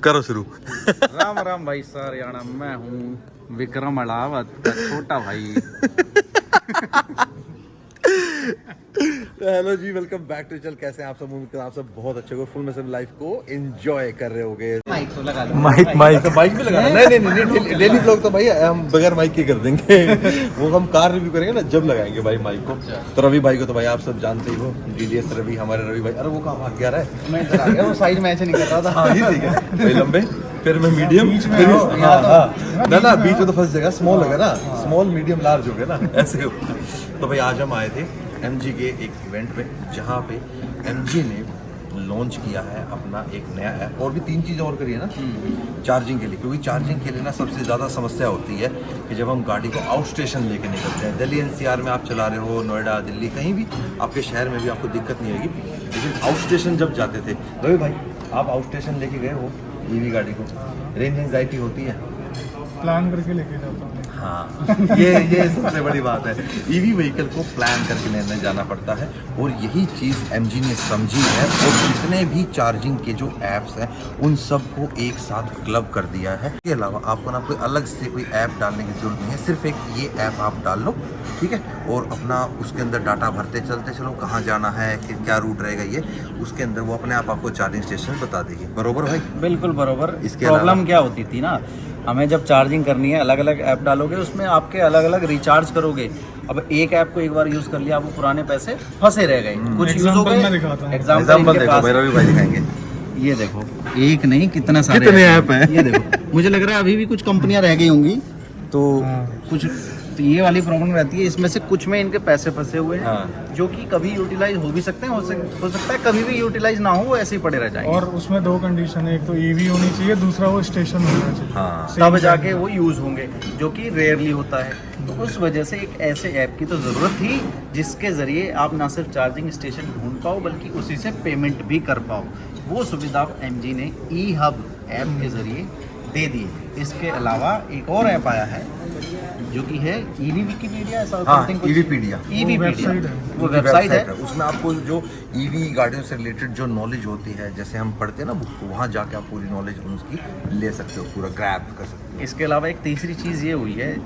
करो शुरू। राम राम भाई सारियाणा, मैं हूँ विक्रम अलावत का छोटा भाई। हेलो जी, वेलकम बैक टू चल। कैसे हैं आप सब? उम्मीद करता हूं आप सब बहुत अच्छे हो, फुल में सब लाइफ को एंजॉय कर रहे होगे। माइक तो लगा लो। माइक भी लगाना? नहीं, डेली ब्लॉग तो भाई हम बगैर माइक के कर देंगे। वो हम कार रिव्यू करेंगे ना, जब लगाएंगे भाई माइक को। तो रवि भाई को तो भाई आप सब जानते ही हो, डीडीएस रवि, हमारे रवि भाई। अरे वो कहाँ भाग गया रहा है? मैं इधर आ गया, वो साइड मैच नहीं कर रहा था। हाँ, ये ठीक है भाई। लंबे, फिर मैं मीडियम, ना बीच में तो फंस जाएगा। स्मॉल होगा ना, स्मॉल मीडियम लार्ज हो गया ना, ऐसे हो। तो भाई आज हम आए थे MG के एक इवेंट पे, जहाँ पे MG ने लॉन्च किया है अपना एक नया ऐप। और भी 3 चीज़ और करी है ना चार्जिंग के लिए, क्योंकि चार्जिंग के लिए ना सबसे ज़्यादा समस्या होती है कि जब हम गाड़ी को आउट स्टेशन लेके निकलते हैं। दिल्ली NCR में आप चला रहे हो, नोएडा, दिल्ली, कहीं भी आपके शहर में भी आपको दिक्कत नहीं आएगी। लेकिन आउट स्टेशन जब जाते थे, रवि भाई आप आउट स्टेशन लेके गए हो EV गाड़ी को, रेंज एंजाइटी होती है? प्लान करके लेके जाता हूँ। हाँ, ये सबसे बड़ी बात है। EV व्हीकल को प्लान करके लेने जाना पड़ता है, और यही चीज़ MG ने समझी है। और जितने भी चार्जिंग के जो ऐप्स हैं उन सबको एक साथ क्लब कर दिया है। इसके अलावा आपको ना कोई अलग से कोई ऐप डालने की जरूरत नहीं है, सिर्फ एक ये ऐप आप डाल लो, ठीक है। और अपना उसके अंदर डाटा भरते चलते चलो, कहाँ जाना है, कि क्या रूट रहेगा, ये उसके अंदर वो अपने आप आपको चार्जिंग स्टेशन बता देगी। बरोबर भाई? बिल्कुल बरोबर। इसके प्रॉब्लम क्या होती थी ना, हमें जब चार्जिंग करनी है अलग अलग ऐप डालोगे, उसमें आपके अलग अलग रिचार्ज करोगे। अब एक ऐप को एक बार यूज कर लिया, वो पुराने पैसे फंसे रह गए। कुछ यूज हो गए। एग्जाम्पल देखो भाई, रवि भाई दिखाएंगे। ये देखो, एक नहीं कितना सारे कितने ऐप हैं। ये देखो, मुझे लग रहा है अभी भी कुछ कंपनियां रह गई होंगी, तो कुछ तो ये वाली प्रॉब्लम रहती है। इसमें से कुछ में इनके पैसे फंसे हुए हैं, जो कि कभी यूटिलाइज हो भी सकते हैं, हो सकता है कभी भी यूटिलाइज ना हो, वो ऐसे ही पड़े रह जाएंगे। और उसमें 2 कंडीशन है, एक तो EV होनी चाहिए, दूसरा वो स्टेशन होना चाहिए। हाँ, तब जाके वो यूज होंगे, जो कि रेयरली होता है। तो उस वजह से एक ऐसे ऐप की तो ज़रूरत थी जिसके ज़रिए आप ना सिर्फ चार्जिंग स्टेशन ढूंढ पाओ, बल्कि उसी से पेमेंट भी कर पाओ। वो सुविधा MG ने eHub ऐप के ज़रिए दे दी है। इसके अलावा एक और ऐप आया है जो कि है EV विकिपीडिया, ऐसा समथिंग कुछ। EVpedia वो वेबसाइट है। उसमें आपको जो EV गाड़ियों से रिलेटेड जो नॉलेज होती है, जैसे हम पढ़ते हैं ना बुक को, वहाँ जाके आप पूरी नॉलेज उसकी ले सकते हो, पूरा ग्रैब कर सकते हो। इसके अलावा एक तीसरी चीज़ ये हुई है,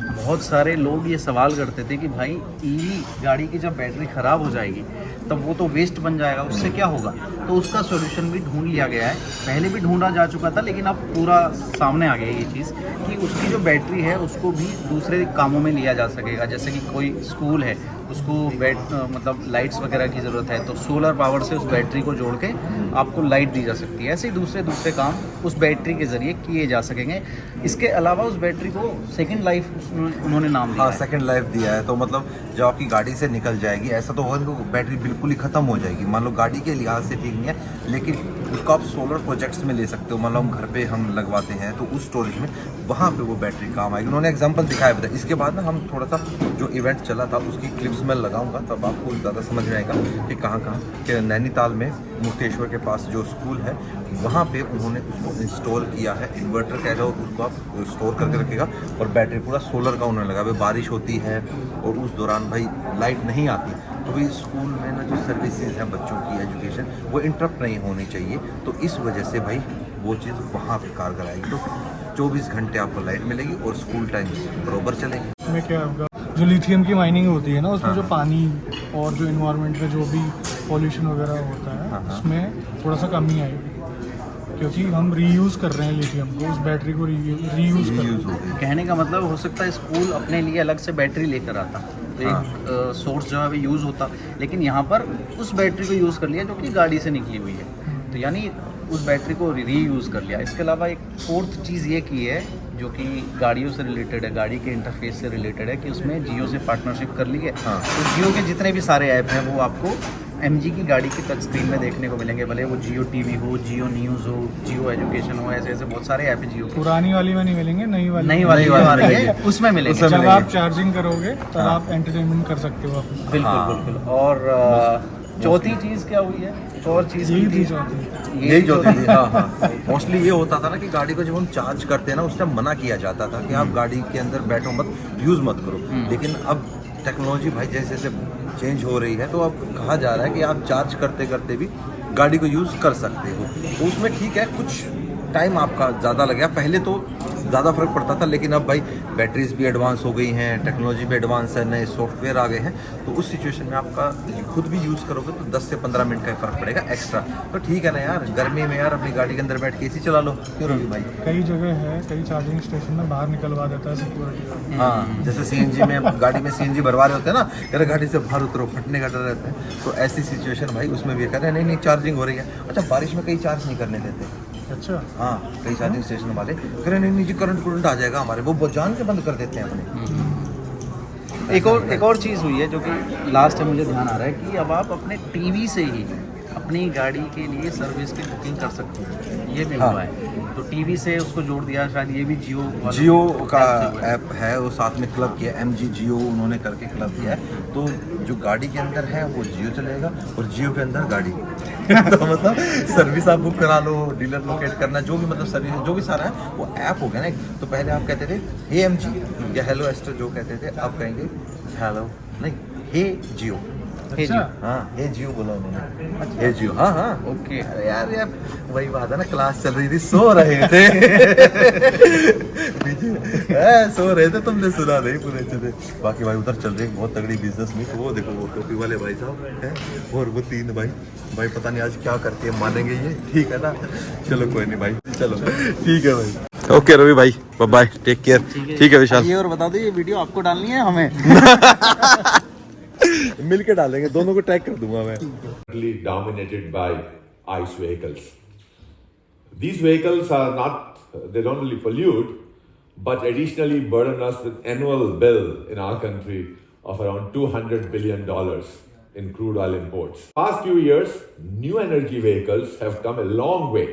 बहुत सारे लोग ये सवाल करते थे कि भाई EV गाड़ी की जब बैटरी ख़राब हो जाएगी तब वो तो वेस्ट बन जाएगा, उससे क्या होगा। तो उसका सॉल्यूशन भी ढूंढ लिया गया है। पहले भी ढूंढा जा चुका था, लेकिन अब पूरा सामने आ गया ये चीज़ कि उसकी जो बैटरी है उसको भी दूसरे कामों में लिया जा सकेगा। जैसे कि कोई स्कूल है, उसको मतलब लाइट्स वगैरह की ज़रूरत है, तो सोलर पावर से उस बैटरी को जोड़ के आपको लाइट दी जा सकती है। ऐसे ही दूसरे काम उस बैटरी के ज़रिए किए जा सकेंगे। इसके अलावा उस बैटरी को सेकेंड लाइफ उन्होंने नाम दिया। हाँ, सेकंड लाइफ दिया है। तो मतलब जब आपकी गाड़ी से निकल जाएगी, ऐसा तो होगा नहीं बैटरी बिल्कुल ही ख़त्म हो जाएगी। मान लो गाड़ी के लिहाज से ठीक नहीं है, लेकिन उसको आप सोलर प्रोजेक्ट्स में ले सकते हो। मान लो हम घर पे हम लगवाते हैं, तो उस स्टोरेज में वहाँ पे वो बैटरी काम आएगी। उन्होंने एग्जांपल दिखाया बताया। इसके बाद ना हम थोड़ा सा जो इवेंट चला था उसकी क्लिप्स में लगाऊंगा, तब आपको ज़्यादा समझ में आएगा कि कहाँ कि नैनीताल में मुक्तेश्वर के पास जो स्कूल है, वहाँ पे उन्होंने उसको इंस्टॉल किया है। इन्वर्टर कह लो, उसको आप स्टोर करके रखेगा, और बैटरी पूरा सोलर का उन्होंने लगा। भाई बारिश होती है और उस दौरान भाई लाइट नहीं आती, तो भाई स्कूल में ना जो सर्विसेज हैं बच्चों की एजुकेशन, वो इंटरप्ट नहीं होनी चाहिए। तो इस वजह से भाई वो चीज़ वहाँ पे कारगर आएगी। तो 24 घंटे आपको लाइट मिलेगी और स्कूल टाइम बराबर चलेंगे। इसमें क्या होगा, जो लिथियम की माइनिंग होती है ना, उसमें जो पानी और जो इन्वायरमेंट में जो भी पॉल्यूशन वगैरह होता है, उसमें थोड़ा सा कमी आएगी, क्योंकि हम रीयूज़ कर रहे हैं लिथियम को, उस बैटरी को रीयूज़ कर रहे हैं। कहने का मतलब हो सकता है स्कूल अपने लिए अलग से बैटरी लेकर आता, तो एक सोर्स जो है वो यूज़ होता, लेकिन यहाँ पर उस बैटरी को यूज़ कर लिया जो कि गाड़ी से निकली हुई है, तो यानी उस बैटरी को रीयूज़ कर लिया। इसके अलावा एक 4th चीज़ ये की है जो कि गाड़ियों से रिलेटेड है, गाड़ी के इंटरफेस से रिलेटेड है, कि उसमें जियो से पार्टनरशिप कर ली है। तो जियो के जितने भी सारे ऐप हैं वो आपको MG की गाड़ी की टच स्क्रीन में देखने को मिलेंगे, भले वो जियो TV हो, जियो न्यूज़ हो, जियो एजुकेशन हो, ऐसे ऐसे बहुत सारे ऐप है जियो। पुरानी वाली में नहीं मिलेंगे, नई वाली आ रही है, उसमें मिलेंगे। जब आप चार्जिंग करोगे तब आप एंटरटेनमेंट कर सकते हो अपना। बिल्कुल। और चौथी चीज़ क्या हुई है? और चीज़ यही चौथी थी। हाँ, मोस्टली ये होता था ना कि गाड़ी को जब हम चार्ज करते हैं ना, उस टाइम मना किया जाता था कि आप गाड़ी के अंदर बैठो मत, यूज़ मत करो। लेकिन अब टेक्नोलॉजी भाई जैसे जैसे चेंज हो रही है, तो अब कहा जा रहा है कि आप चार्ज करते करते भी गाड़ी को यूज़ कर सकते हो। तो उसमें ठीक है, कुछ टाइम आपका ज़्यादा लगेगा। पहले तो ज़्यादा फर्क पड़ता था, लेकिन अब भाई बैटरीज भी एडवांस हो गई हैं, टेक्नोलॉजी भी एडवांस है, नए सॉफ्टवेयर आ गए हैं, तो उस सिचुएशन में आपका खुद भी यूज़ करोगे तो 10 से 15 मिनट का ही फ़र्क पड़ेगा एक्स्ट्रा। तो ठीक है ना यार, गर्मी में यार अपनी गाड़ी के अंदर बैठ के एसी चला लो, क्यों रवि भाई? कई जगह है, कई चार्जिंग स्टेशन में बाहर निकलवा देता है सिक्योरिटी। हाँ, जैसे सीएनजी में गाड़ी में सीएनजी भरवा रहे होते हैं ना, यार गाड़ी से बाहर उतरो, फटने का डर रहता है। तो ऐसी सिचुएशन भाई उसमें भी कह रहे हैं नहीं नहीं चार्जिंग हो रही है। अच्छा, बारिश में कई चार्ज नहीं करने देते। अच्छा, हाँ, कई चार्जिंग स्टेशन वाले कह रहे नहीं जी करंट आ जाएगा हमारे, वो जान के बंद कर देते हैं अपने। एक और चीज़ हुई है जो कि लास्ट टाइम मुझे ध्यान आ रहा है कि अब आप अपने टीवी से ही अपनी गाड़ी के लिए सर्विस की बुकिंग कर सकते हैं, ये भी हुआ है। तो टीवी से उसको जोड़ दिया, शायद ये भी जियो का ऐप है, वो साथ में क्लब किया, MG जियो उन्होंने करके क्लब किया है। तो जो गाड़ी के अंदर है वो जियो चलेगा और जियो के अंदर गाड़ी तो मतलब सर्विस आप बुक करा लो, डीलर लोकेट करना, जो भी मतलब सर्विस जो भी सारा है वो ऐप हो गया ना। तो पहले आप कहते थे हे MG या हेलो एस्टर जो कहते थे, अब कहेंगे हेलो नहीं हे जियो। अच्छा, हाँ, हे जियो बोला उन्होंने, हे जियो। हाँ हाँ, ओके। अरे यार वही बात है ना, क्लास चल रही थी, सो रहे थे पीछे सो रहे थे, तुमने सुना नहीं पूरे चले। बाकी भाई उधर चल रही है बहुत तगड़ी बिजनेस में, वो देखो वो टोपी वाले भाई साहब हैं और वो 3 भाई पता नहीं आज क्या करके मानेंगे ये, ठीक है ना। चलो कोई नहीं भाई, चलो ठीक है भाई। ओके रवि भाई, बाय बाय, टेक केयर। ठीक है विशाल, ये और बता दो, ये वीडियो आपको डालनी है हमें? मिल के डालेंगे, दोनों को टैग कर दूंगा मैं। Dominated by ICE vehicles. These vehicles are not, they don't really pollute, but additionally burden us with annual bill in our country of around $200 billion in crude oil imports. Past few years, new energy vehicles have come a long way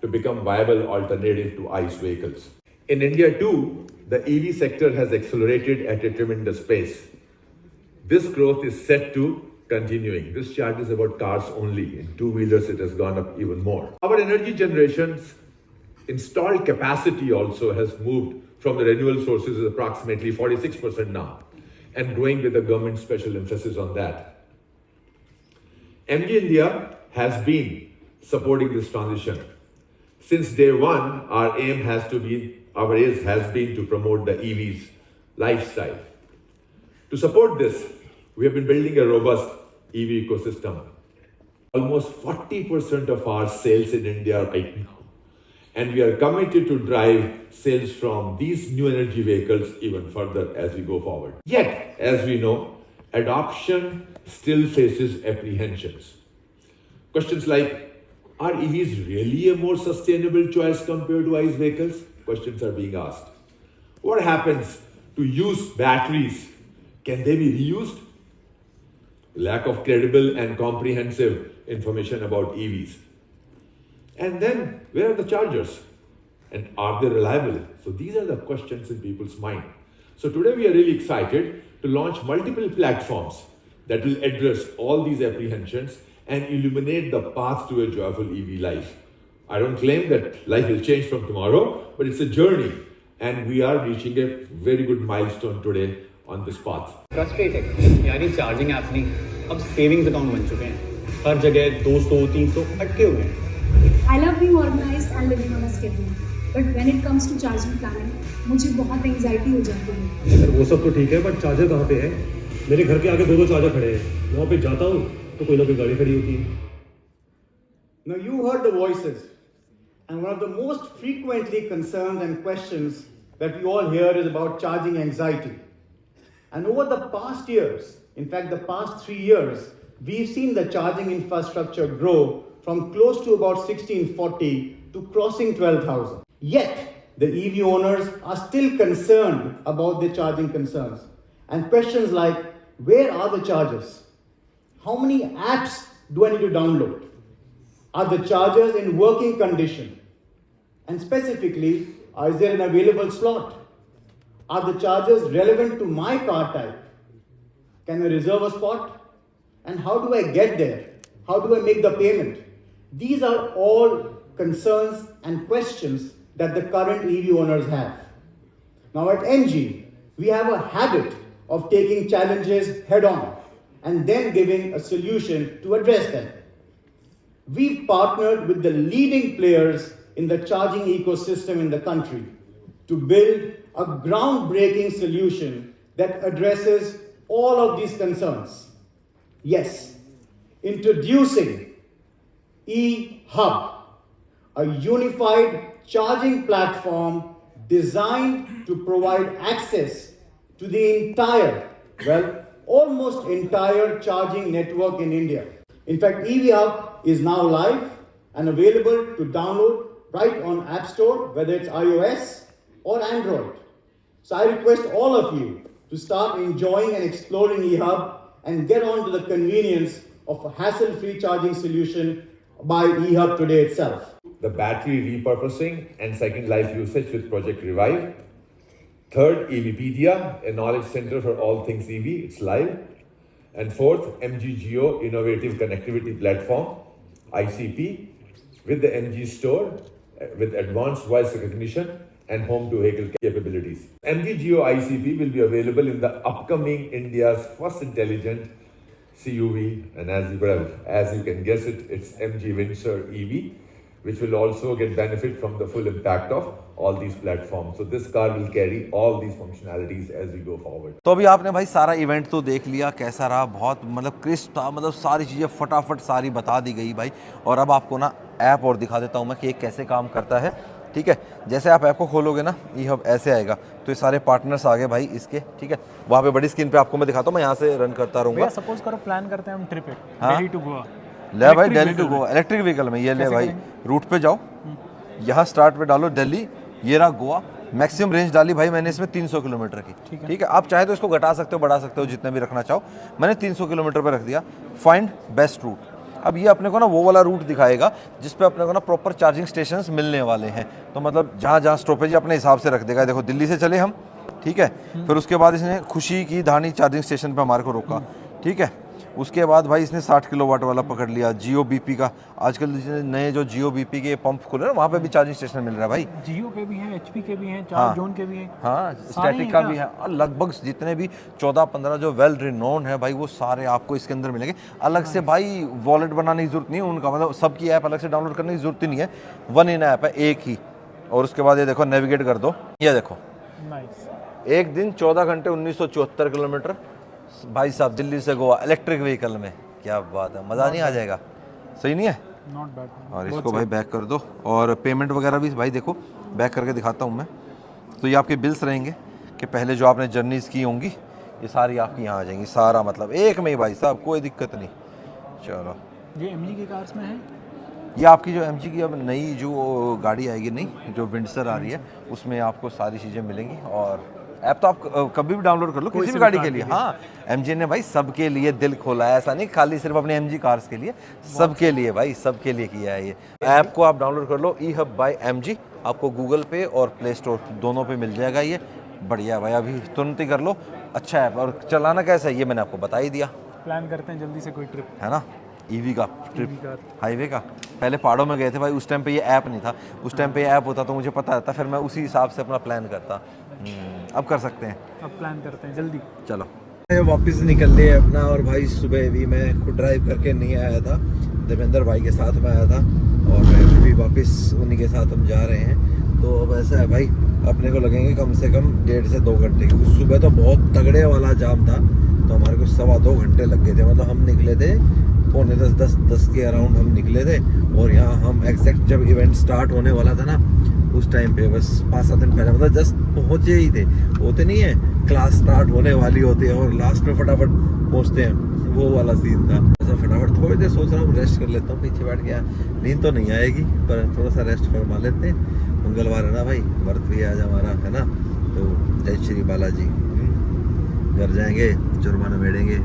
to become viable alternative to ICE vehicles. In India too, the EV sector has accelerated at a tremendous pace. This growth is set to continuing. This chart is about cars only. In two-wheelers, it has gone up even more. Our energy generation's installed capacity also has moved from the renewable sources is approximately 46% now, and growing with the government's special emphasis on that. MG India has been supporting this transition. Since day one, our aim has been to promote the EV's lifestyle. To support this, we have been building a robust EV ecosystem. Almost 40% of our sales in India right now. And we are committed to drive sales from these new energy vehicles even further as we go forward. Yet, as we know, adoption still faces apprehensions. Questions like, are EVs really a more sustainable choice compared to ICE vehicles? Questions are being asked. What happens to used batteries? Can they be reused? Lack of credible and comprehensive information about EVs. And then, where are the chargers? And are they reliable? So these are the questions in people's mind. So today we are really excited to launch multiple platforms that will address all these apprehensions and illuminate the path to a joyful EV life. I don't claim that life will change from tomorrow, but it's a journey. And we are reaching a very good milestone today on this path. Frustrated यानी charging app नहीं, अब savings account बन चुके हैं। हर जगह 200-300 अटके हुए हैं। I love being organized and living on a schedule, but when it comes to charging planning, मुझे बहुत एंजाइटी हो जाती है। अगर वो सब तो ठीक है, बट चार्जर कहाँ पे है? मेरे घर के आगे 2 चार्जर खड़े हैं। वहाँ पे जाता हूँ तो कोई ना कोई गाड़ी खड़ी होती है। Now you heard the voices, and one of the most frequently concerns and questions that we all hear is about charging anxiety. And over the past years, in fact the past 3 years, we've seen the charging infrastructure grow from close to about 1640 to crossing 12,000. Yet, the EV owners are still concerned about their charging concerns. And questions like, where are the chargers? How many apps do I need to download? Are the chargers in working condition? And specifically, is there an available slot? Are the chargers relevant to my car type? Can I reserve a spot? And how do I get there? How do I make the payment? These are all concerns and questions that the current EV owners have. Now at MG, we have a habit of taking challenges head on and then giving a solution to address them. We've partnered with the leading players in the charging ecosystem in the country to build a groundbreaking solution that addresses all of these concerns. Yes, introducing eHub, a unified charging platform designed to provide access to the entire, well, almost entire charging network in India. In fact, eHub is now live and available to download right on App Store, whether it's iOS or Android. So I request all of you to start enjoying and exploring eHub and get on to the convenience of a hassle-free charging solution by eHub today itself. The battery repurposing and second life usage with Project Revive. Third, EVpedia, a knowledge center for all things EV, it's live. And fourth, MG Geo Innovative Connectivity Platform, ICP, with the MG Store, with advanced voice recognition and home-to-vehicle capabilities. MG Geo ICP will be available in the upcoming India's first intelligent CUV, and as you can guess it, it's MG Windsor EV, which will also get benefit from the full impact of all these platforms. So this car will carry all these functionalities as we go forward. तो अभी आपने भाई सारा event तो देख लिया, कैसा रहा, बहुत मतलब क्रिस्प था, मतलब सारी चीज़ें फटाफट सारी बता दी गई भाई। और अब आपको ना ऐप और दिखा देता हूँ मैं कि ये कैसे काम करता है, ठीक है। जैसे आप ऐप को खोलोगे ना, eHub ऐसे आएगा, तो ये सारे पार्टनर्स आ गए भाई इसके, ठीक है। वहाँ पे बड़ी स्क्रीन पे आपको मैं दिखाता हूँ, मैं यहाँ से रन करता रहूँगा। सपोज करो प्लान करते हैं हम ट्रिप पे, हाँ? दिल्ली टू गोवा। ले भाई Delhi to Goa electric vehicle में, ये ले भाई रूट पे जाओ, यहाँ स्टार्ट पे डालो दिल्ली, ये रहा गोवा। मैक्सिमम रेंज डाली भाई मैंने इसमें 300 किलोमीटर की, ठीक है। आप चाहे तो इसको घटा सकते हो, बढ़ा सकते हो, जितना भी रखना चाहो। मैंने 300 किलोमीटर पे रख दिया। Find best route. अब ये अपने को ना वो वाला रूट दिखाएगा जिस पे अपने को ना प्रॉपर चार्जिंग स्टेशंस मिलने वाले हैं। तो मतलब जहाँ जहाँ स्टॉपेज अपने हिसाब से रख देगा। देखो दिल्ली से चले हम, ठीक है। फिर उसके बाद इसने खुशी की धानी चार्जिंग स्टेशन पे हमारे को रोका, ठीक है। उसके बाद भाई इसने 60 किलोवाट वाला पकड़ लिया। जियो बीपी का आजकल नए जो जियो बीपी के पंप खुले ना, वहाँ पे भी चार्जिंग स्टेशन मिल रहा है भाई। जियो के भी हैं, एचपी के भी हैं, चार हाँ, जोन के भी हैं, हाँ स्टैटिक का भी है। और लगभग जितने भी 14-15 जो वेल रिनोन है भाई, वो सारे आपको इसके अंदर मिलेंगे। अलग से भाई वॉलेट बनाने की जरूरत नहीं है उनका, मतलब सबकी ऐप अलग से डाउनलोड करने की जरूरत ही नहीं है, वन इन ऐप है एक ही। और उसके बाद ये देखो नेविगेट कर दो, ये देखो एक दिन 14 घंटे 1974 किलोमीटर भाई साहब दिल्ली से गोवा इलेक्ट्रिक व्हीकल में। क्या बात है, मज़ा नहीं आ जाएगा? सही नहीं है? Not bad. और इसको भाई बैक कर दो, और पेमेंट वगैरह भी भाई देखो बैक करके दिखाता हूँ मैं। तो ये आपके बिल्स रहेंगे कि पहले जो आपने जर्नीज़ की होंगी, ये सारी आपकी यहाँ आ जाएंगी, सारा मतलब एक में ही भाई साहब, कोई दिक्कत नहीं। चलो ये MG की कार्स में है, ये आपकी जो MG की अब नई जो गाड़ी आएगी, नहीं जो विंडसर आ रही है, उसमें आपको सारी चीज़ें मिलेंगी। और ऐप तो आप कभी भी डाउनलोड कर लो किसी भी गाड़ी के लिए। हाँ, MG ने भाई सबके लिए दिल खोला है, ऐसा नहीं खाली सिर्फ अपने MG कार्स के लिए, सबके लिए भाई, सबके लिए किया है ये। ऐप को आप डाउनलोड कर लो, eHub by MG, आपको गूगल पे और प्ले स्टोर दोनों पे मिल जाएगा। ये बढ़िया भाई, अभी तुरंत ही कर लो। अच्छा ऐप, और चलाना कैसा है ये मैंने आपको बता ही दिया। प्लान करते हैं जल्दी से कोई ट्रिप, है ना, EV का ट्रिप, हाईवे का। पहले पहाड़ों में गए थे भाई, उस टाइम पे ये ऐप नहीं था। उस टाइम पे ये ऐप होता तो मुझे पता रहता, फिर मैं उसी हिसाब से अपना प्लान करता। अब कर सकते हैं, अब प्लान करते हैं जल्दी। चलो वापस निकल लिए अपना। और भाई सुबह भी मैं खुद ड्राइव करके नहीं आया था, देवेंद्र भाई के साथ में आया था, और मैं भी वापस उन्हीं के साथ हम जा रहे हैं। तो अब ऐसा है भाई, अपने को लगेंगे कम से कम 1.5 से 2 घंटे, क्योंकि सुबह तो बहुत तगड़े वाला जाम था, तो हमारे को 2.25 घंटे लग गए थे। मतलब हम निकले थे 9:45-10 के अराउंड हम निकले थे, और यहाँ हम एग्जैक्ट जब इवेंट स्टार्ट होने वाला था ना, उस टाइम पे बस 5-7 दिन पहले मतलब जस्ट पहुँचे ही थे। होते नहीं है क्लास स्टार्ट होने वाली होती है और लास्ट में फटाफट पहुँचते हैं, वो वाला सीन था। ऐसा फटाफट थोड़ी देर सोच रहा हूँ रेस्ट कर लेता हूँ, पीछे बैठ गया, नींद तो नहीं आएगी पर थोड़ा सा रेस्ट फरमा लेते हैं। मंगलवार है ना भाई, व्रत भी आज हमारा है ना, तो जय श्री बालाजी। घर जाएंगे, जुर्माना मेड़ेंगे।